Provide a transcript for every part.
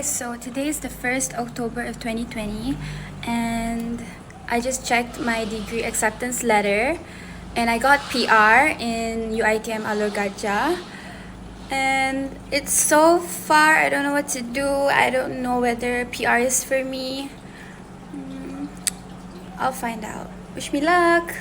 guys, so today is the 1st October of 2020 and I just checked my degree acceptance letter and I got PR in UITM Alor Gajah, and it's so far I don't know what to do. I don't know whether PR is for me. I'll find out. Wish me luck!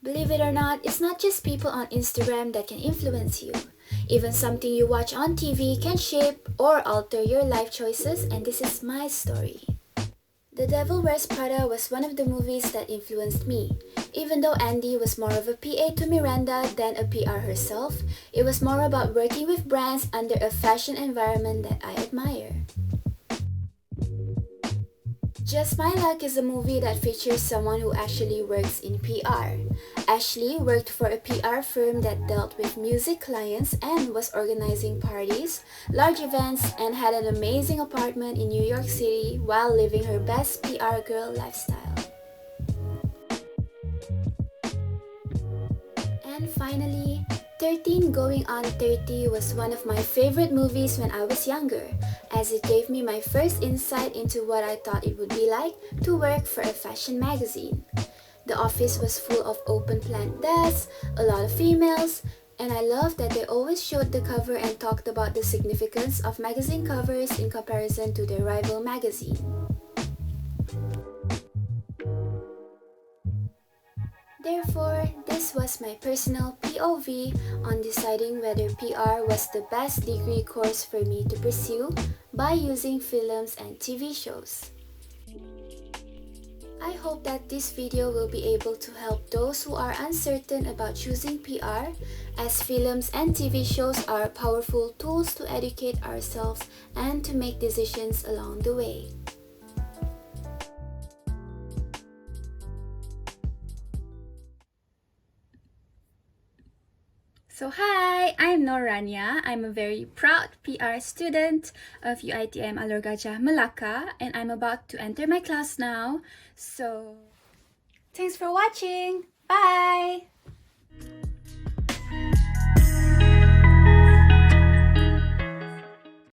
Believe it or not, it's not just people on Instagram that can influence you. Even something you watch on TV can shape or alter your life choices, and this is my story. The Devil Wears Prada was one of the movies that influenced me. Even though Andy was more of a PA to Miranda than a PR herself, it was more about working with brands under a fashion environment that I admire. Just My Luck is a movie that features someone who actually works in PR. Ashley worked for a PR firm that dealt with music clients and was organizing parties, large events, and had an amazing apartment in New York City while living her best PR girl lifestyle. And finally, 13 Going on 30 was one of my favorite movies when I was younger, as it gave me my first insight into what I thought it would be like to work for a fashion magazine. The office was full of open plan desks, a lot of females, and I loved that they always showed the cover and talked about the significance of magazine covers in comparison to their rival magazine. Therefore, this was my personal POV on deciding whether PR was the best degree course for me to pursue by using films and TV shows. I hope that this video will be able to help those who are uncertain about choosing PR, as films and TV shows are powerful tools to educate ourselves and to make decisions along the way. So hi, I'm Rania. I'm a very proud PR student of UITM Alor Gajah, Malacca, and I'm about to enter my class now. So, thanks for watching. Bye!